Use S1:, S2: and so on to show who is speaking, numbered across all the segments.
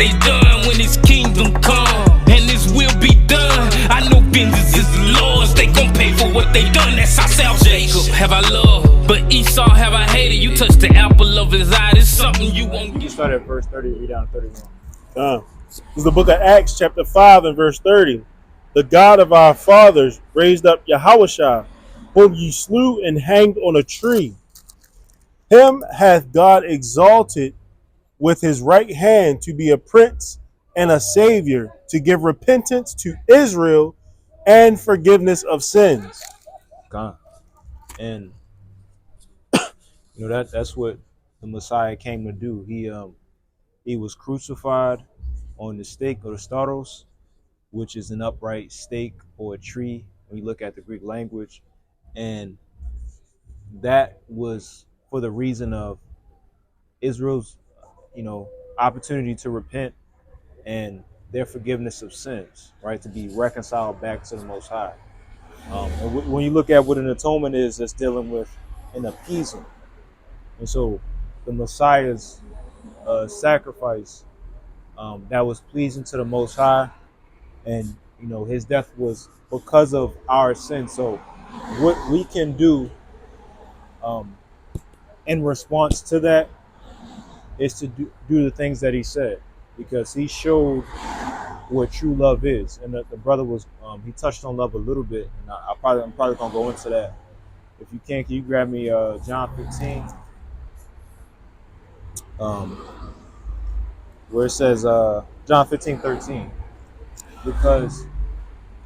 S1: they done when his kingdom come, and his will be done. I know vengeance is the Lord's, they gon' pay for what they done. That's our salvation. Jacob have I loved, but Esau have I hated. You touched the apple of his eye, it's something you won't get.
S2: You start at verse 30, read down to 31.
S3: This is the book of Acts, chapter 5 and verse 30. The God of our fathers raised up Yahushua, whom ye slew and hanged on a tree. Him hath God exalted with his right hand to be a prince and a savior, to give repentance to Israel and forgiveness of sins.
S2: God. And that's what the Messiah came to do. He was crucified on the stake or the stauros, which is an upright stake or a tree when you look at the Greek language. And that was for the reason of Israel's, opportunity to repent and their forgiveness of sins, right? To be reconciled back to the Most High. And when you look at what an atonement is, it's dealing with an appeasement. And so the Messiah's sacrifice that was pleasing to the Most High, and his death was because of our sins. So what we can do in response to that is to do the things that he said, because he showed what true love is. And the brother was he touched on love a little bit, and I'm probably gonna go into that. If you can you grab me John 15, where it says John 15:13, because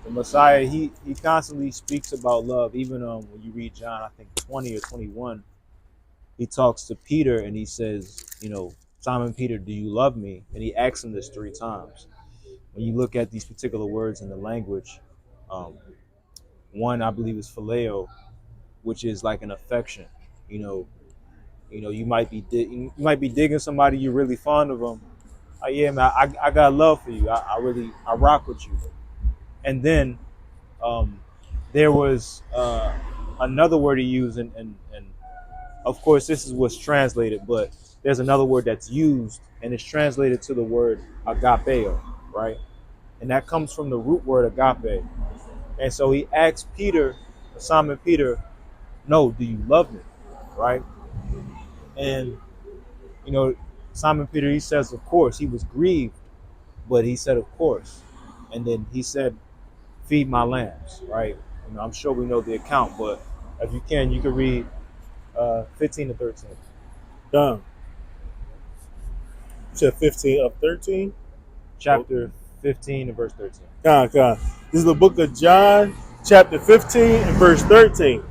S2: the Messiah, he constantly speaks about love. Even when you read John, I think 20 or 21, he talks to Peter and he says, Simon Peter, do you love me? And he asks him this 3 times. When you look at these particular words in the language, one I believe is phileo, which is like an affection. You might be digging somebody, you're really fond of them. Yeah, man, I got love for you. I rock with you. And then there was another word he used, and of course this is what's translated, but there's another word that's used and it's translated to the word agapeo, right? And that comes from the root word agape. And so he asks Simon Peter, no, do you love me? Right? And Simon Peter, he says, of course. He was grieved, but he said, of course. And then he said, feed my lambs, right? I'm sure we know the account, but if you can read 15 to 13.
S3: Done. You said 15 of 13?
S2: Chapter 15 and verse 13.
S3: God. This is the book of John, chapter 15 and verse 13.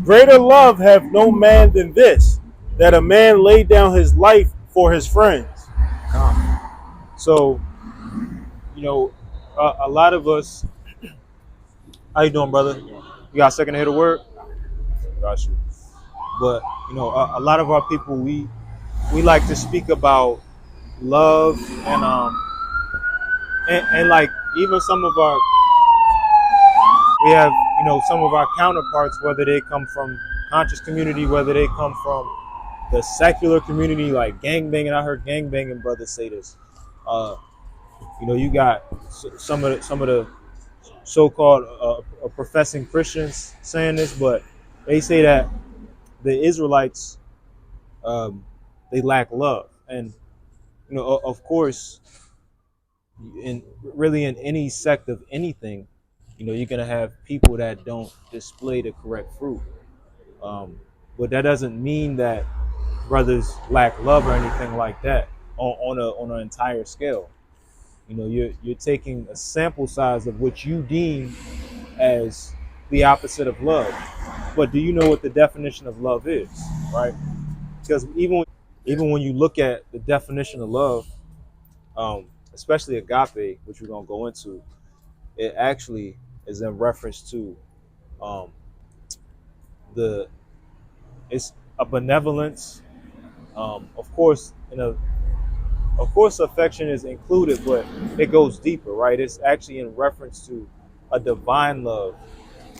S3: Greater love have no man than this, that a man lay down his life for his friends.
S2: So, a lot of us. How you doing, brother? You got a second to hit a word? Got you. But a lot of our people, we like to speak about love and like even some of our, we have some of our counterparts, whether they come from conscious community, whether they come from the secular community, like gangbanging. I heard gangbanging brothers say this. You got some of the so-called professing Christians saying this, but they say that the Israelites they lack love, and of course, in any sect of anything, you're gonna have people that don't display the correct fruit. But that doesn't mean that brothers lack love or anything like that on an entire scale. You're taking a sample size of what you deem as the opposite of love. But do you know what the definition of love is, right? Because even when you look at the definition of love, especially agape, which we're gonna go into, it actually is in reference to it's a benevolence. Of course, affection is included, but it goes deeper, right? It's actually in reference to a divine love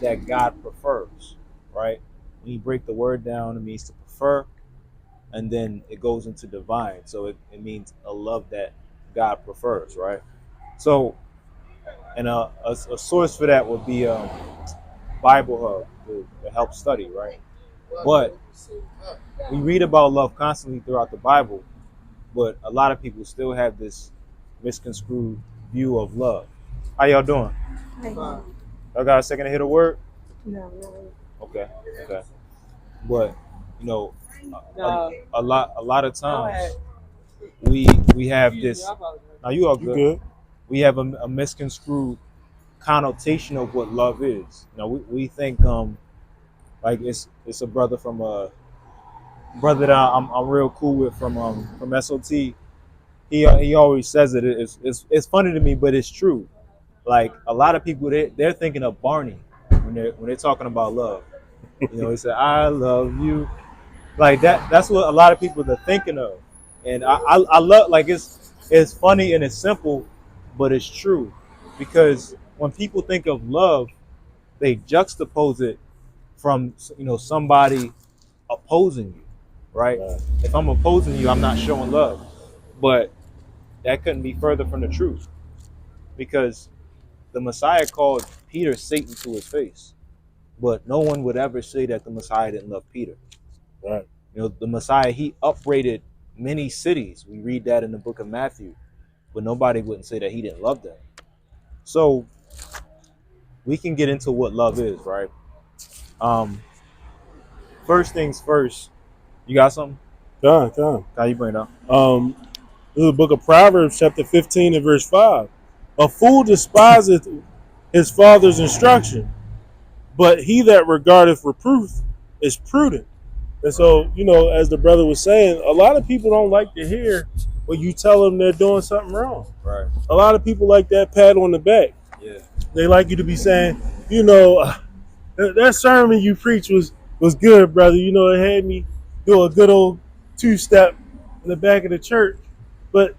S2: that God prefers, right? When you break the word down, it means to prefer, and then it goes into divine. So it means a love that God prefers, right? So, and a source for that would be Bible Hub to help study, right? But we read about love constantly throughout the Bible, but a lot of people still have this misconstrued view of love. How y'all doing? Y'all got a second to hit a word? Okay, okay. But you know, a lot of times we have this. Now you are
S3: You
S2: good.
S3: good?
S2: We have a misconstrued connotation of what love is. You know, we think like it's a brother from a brother that I'm real cool with from SOT. He always says it. It's funny to me, but it's true. Like a lot of people, they're thinking of Barney when they're talking about love. You know, he said, "I love you," like that. That's what a lot of people are thinking of, and I love like it's funny and it's simple, but it's true, because when people think of love, they juxtapose it from somebody opposing you, right?
S3: Right.
S2: If I'm opposing you, I'm not showing love, but that couldn't be further from the truth, because the Messiah called Peter Satan to his face, but no one would ever say that the Messiah didn't love Peter.
S3: Right.
S2: You know, the Messiah, he upbraided many cities. We read that in the book of Matthew, but nobody wouldn't say that he didn't love them. So we can get into what love is, right? First things first, you got something?
S3: Come.
S2: How you bring it up?
S3: This is the book of Proverbs, chapter 15 and verse 5. A fool despiseth his father's instruction, but he that regardeth reproof is prudent. And so, as the brother was saying, a lot of people don't like to hear when you tell them they're doing something wrong.
S2: Right.
S3: A lot of people like that pat on the back.
S2: Yeah.
S3: They like you to be saying, that sermon you preached was good, brother. It had me do a good old two-step in the back of the church. But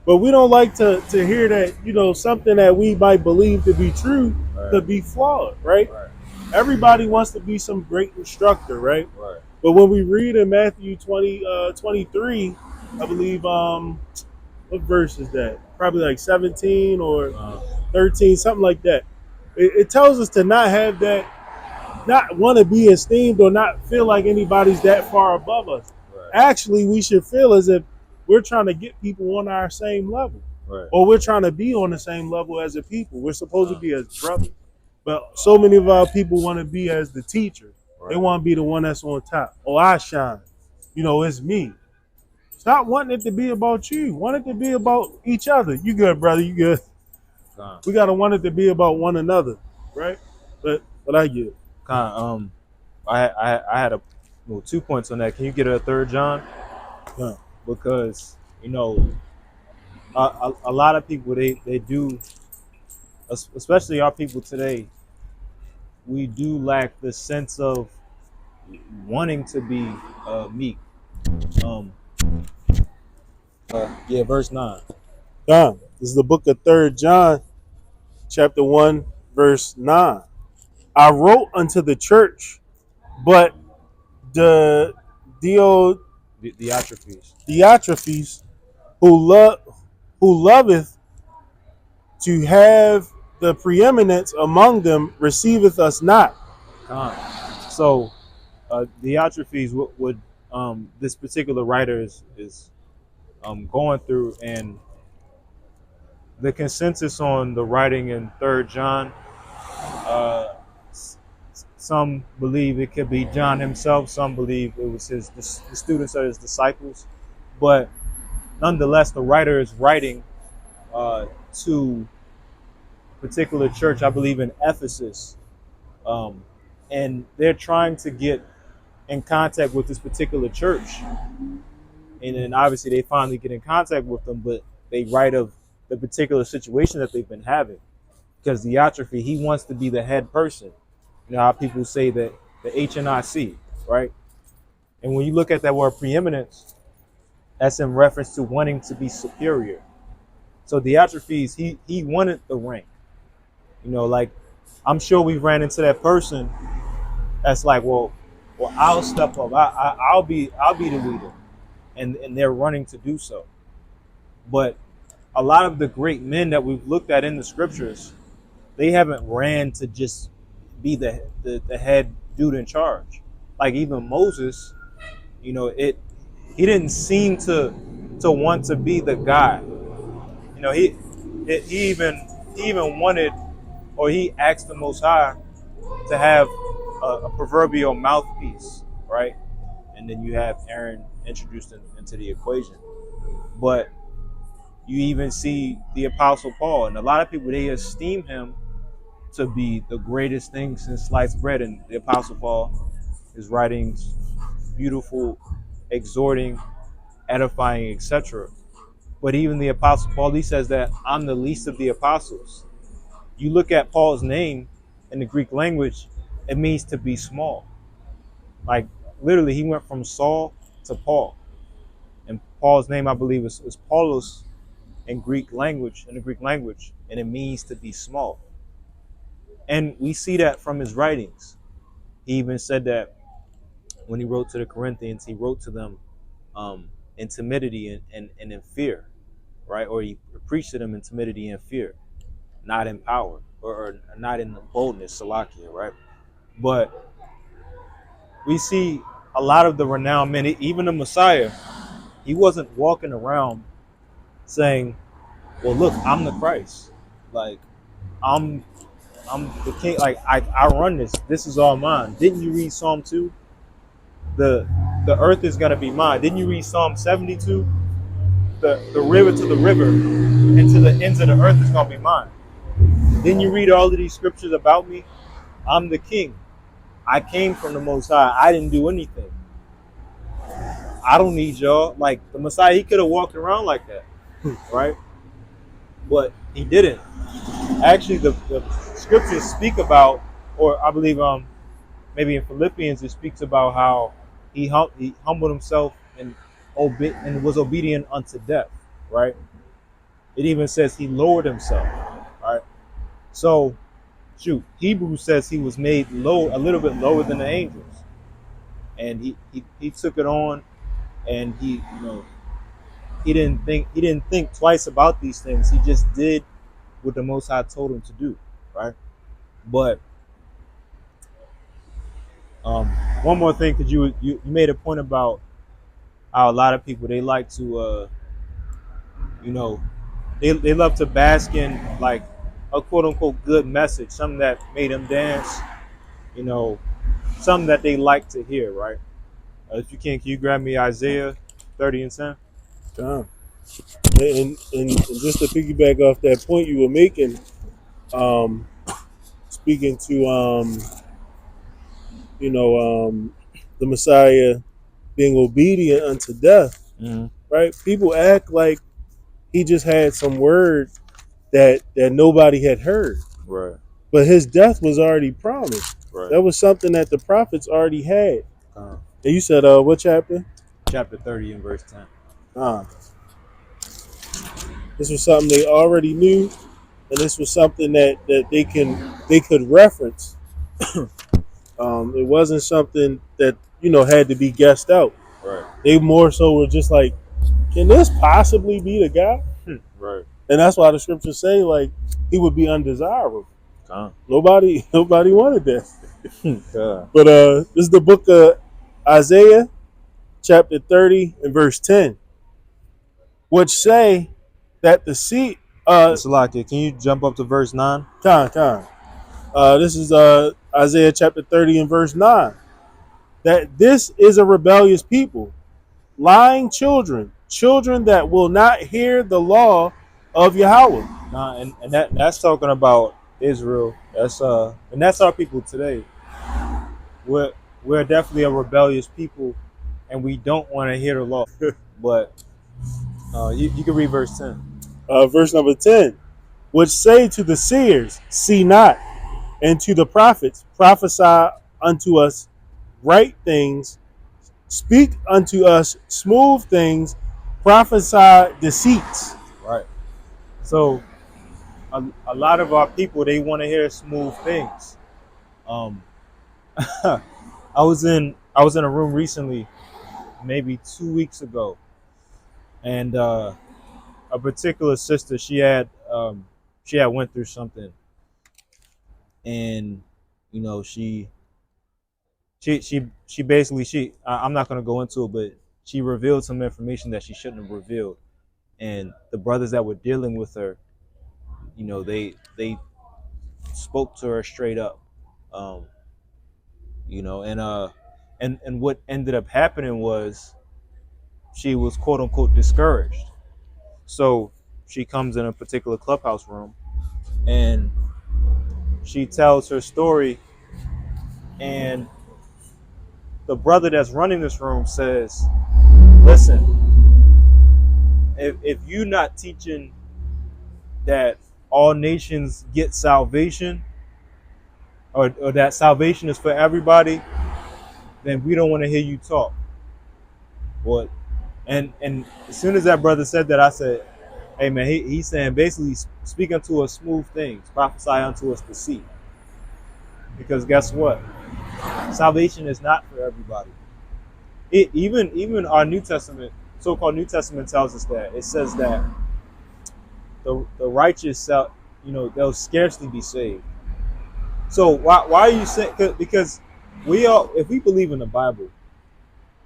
S3: we don't like to hear that, something that we might believe to be true could be flawed, right? Everybody wants to be some great instructor, right?
S2: Right.
S3: But when we read in Matthew 23, I believe, what verse is that? Probably like 17 or 13, something like that. It tells us to not have that, not want to be esteemed or not feel like anybody's that far above us.
S2: Right.
S3: Actually, we should feel as if we're trying to get people on our same level.
S2: Right.
S3: Or we're trying to be on the same level as a people. We're supposed to be as brothers. But so many of our people want to be as the teacher.
S2: Right.
S3: They want to be the one that's on top. Oh, I shine. It's me. Stop wanting it to be about you. Want it to be about each other. You good, brother. You good. We got to want it to be about one another. Right? But I get it.
S2: I had 2 points on that. Can you get a third, John?
S3: Yeah.
S2: Because a lot of people they do, especially our people today, we do lack the sense of wanting to be meek. Verse 9.
S3: This is the book of 3 John, chapter 1, verse 9. I wrote unto the church, but the Diotrephes, who loveth to have the preeminence among them, receiveth us not.
S2: So Diotrephes would this particular writer is going through, and the consensus on the writing in 3 John, some believe it could be John himself, some believe it was the students or his disciples, but nonetheless the writer is writing to a particular church, I believe in Ephesus, and they're trying to get in contact with this particular church, and then obviously they finally get in contact with them, but they write of the particular situation that they've been having, because Diotrephes, he wants to be the head person. You know how people say that the HNIC, right? And when you look at that word preeminence, that's in reference to wanting to be superior. So Diotrephes, he wanted the rank. Like I'm sure we ran into that person that's like, well, I'll step up. I'll be the leader, and they're running to do so. But a lot of the great men that we've looked at in the scriptures, they haven't ran to just be the head dude in charge. Like even Moses, it he didn't seem to want to be the guy. He even wanted, or he asked the Most High to have a proverbial mouthpiece, right? And then you have Aaron introduced into the equation. But you even see the Apostle Paul, and a lot of people, they esteem him to be the greatest thing since sliced bread. And the Apostle Paul, his writings, beautiful, exhorting, edifying, etc. But even the Apostle Paul, he says that I'm the least of the apostles. You look at Paul's name in the Greek language, it means to be small. Like literally, he went from Saul to Paul. And Paul's name, I believe, is Paulos in the Greek language, and it means to be small. And we see that from his writings. He even said that when he wrote to the Corinthians, he wrote to them in timidity and in fear, right? Or he preached to them in timidity and fear, not in power or not in boldness, Salakia, right? But we see a lot of the renowned men, even the Messiah, he wasn't walking around saying, well, look, I'm the Christ. Like, I'm the king. Like, I run this. This is all mine. Didn't you read Psalm 2? The earth is going to be mine. Didn't you read Psalm 72? The river to the river and to the ends of the earth is going to be mine. Didn't you read all of these scriptures about me? I'm the king. I came from the Most High. I didn't do anything. I don't need y'all. Like the Messiah, he could have walked around like that, right? But he didn't. Actually, the scriptures speak about, or I believe maybe in Philippians it speaks about how he humbled himself and was obedient unto death, right? It even says he lowered himself, right? So, Hebrews says he was made low, a little bit lower than the angels, and he took it on, and he didn't think twice about these things. He just did what the Most High told him to do, right? But one more thing, because you made a point about how a lot of people, they like to they love to bask in like a quote unquote good message, something that made them dance, something that they like to hear, right? If you can you grab me Isaiah 30 and 10?
S3: And just to piggyback off that point you were making, speaking to the Messiah being obedient unto death, right? People act like he just had some word that nobody had heard,
S2: Right.
S3: but his death was already promised.
S2: Right.
S3: That was something that the prophets already had. And you said what chapter?
S2: Chapter 30 and verse 10.
S3: This was something they already knew, and this was something that they could reference. It wasn't something that had to be guessed out.
S2: Right.
S3: They more so were just like, can this possibly be the guy?
S2: Right.
S3: And that's why the scriptures say like he would be undesirable. Nobody wanted that. But this is the book of Isaiah, chapter 30 and verse 10, which say that the seed.
S2: Salakia, can you jump up to verse 9?
S3: This is Isaiah chapter 30 and verse 9. That this is a rebellious people, lying children that will not hear the law of Yahweh.
S2: And that's talking about Israel. That's our people today. We're definitely a rebellious people, and we don't want to hear the law. But you can read verse 10.
S3: Verse number 10, which say to the seers, see not, and to the prophets, prophesy unto us right things, speak unto us smooth things, prophesy deceits.
S2: Right. So a lot of our people, they want to hear smooth things. I was in a room recently, maybe 2 weeks ago, and a a particular sister, she had went through something, and you know she basically I'm not gonna go into it, but she revealed some information that she shouldn't have revealed, and the brothers that were dealing with her, you know, they spoke to her straight up, um, you know, and what ended up happening was she was quote unquote discouraged. So she comes in a particular clubhouse room and she tells her story, and the brother that's running this room says, listen, if you're not teaching that all nations get salvation, or that salvation is for everybody, then we don't want to hear you talk. What? And as soon as that brother said that, I said, hey man, he's saying basically speak unto us smooth things, prophesy unto us the seed. Because guess what? Salvation is not for everybody. Even our New Testament, so-called New Testament, tells us that. It says that the righteous shall, they'll scarcely be saved. So why are you saying? Because if we believe in the Bible,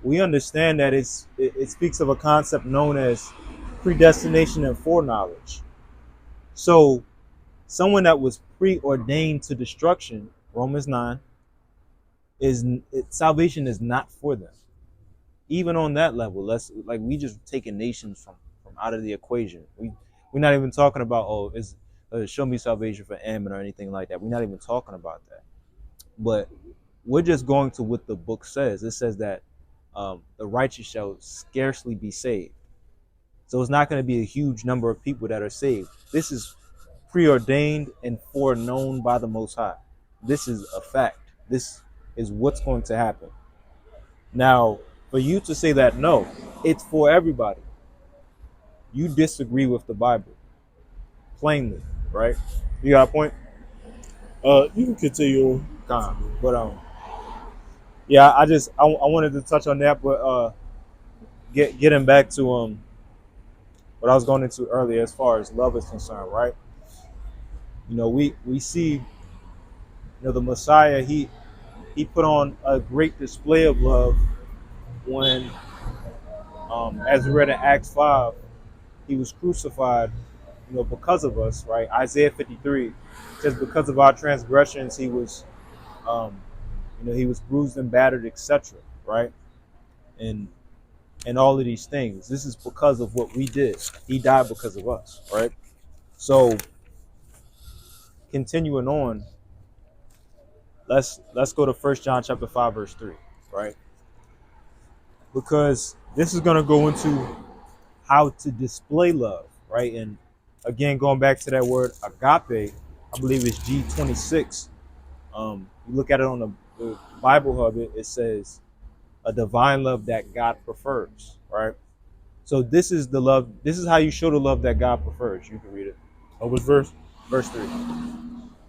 S2: we understand that it speaks of a concept known as predestination and foreknowledge. So someone that was preordained to destruction, Romans 9, salvation is not for them. Even on that level, we just taking nations from out of the equation. We're not even talking about show me salvation for Ammon or anything like that. We're not even talking about that. But we're just going to what the book says. It says that the righteous shall scarcely be saved. So it's not going to be a huge number of people that are saved. This is preordained and foreknown by the Most High. This is a fact. This is what's going to happen. Now, for you to say that, no, it's for everybody, you disagree with the Bible. Plainly, right? You got a point?
S3: You can continue on.
S2: But yeah, I wanted to touch on that, but getting back to what I was going into earlier as far as love is concerned, right? We see, the Messiah, he put on a great display of love when, as we read in Acts 5, he was crucified, because of us, right? Isaiah 53 says, because of our transgressions, he was, he was bruised and battered, etc., right? And all of these things. This is because of what we did. He died because of us, right? So, continuing on, let's go to 1 John chapter 5, verse 3, right? Because this is going to go into how to display love, right? And again, going back to that word agape, I believe it's G26. You look at it on the Bible Hub, it says a divine love that God prefers, right? So this is the love. This is how you show the love that God prefers. You can read it.
S3: Which verse?
S2: Verse 3.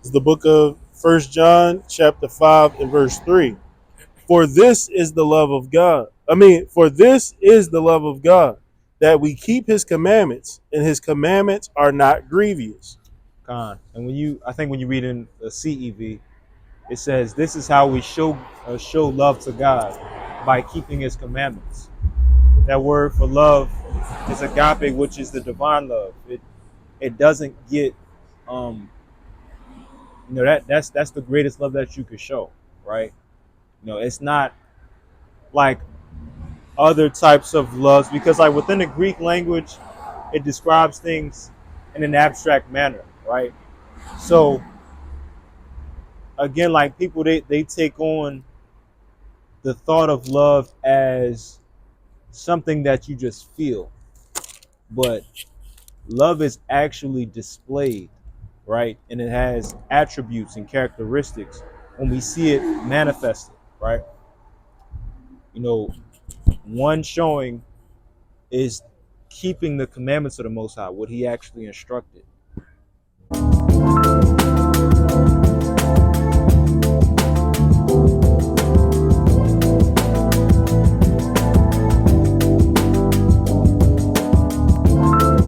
S3: It's the book of 1 John chapter 5 and verse 3. For this is the love of God. For this is the love of God, that we keep his commandments, and his commandments are not grievous.
S2: And when you read in the CEV, it says, this is how we show love to God, by keeping his commandments. That word for love is agape, which is the divine love. It doesn't get that's the greatest love that you could show, right? It's not like other types of loves, because like within the Greek language, it describes things in an abstract manner, right? So again, like people, they take on the thought of love as something that you just feel, but love is actually displayed, right? And it has attributes and characteristics when we see it manifested, right? One showing is keeping the commandments of the Most High, what he actually instructed,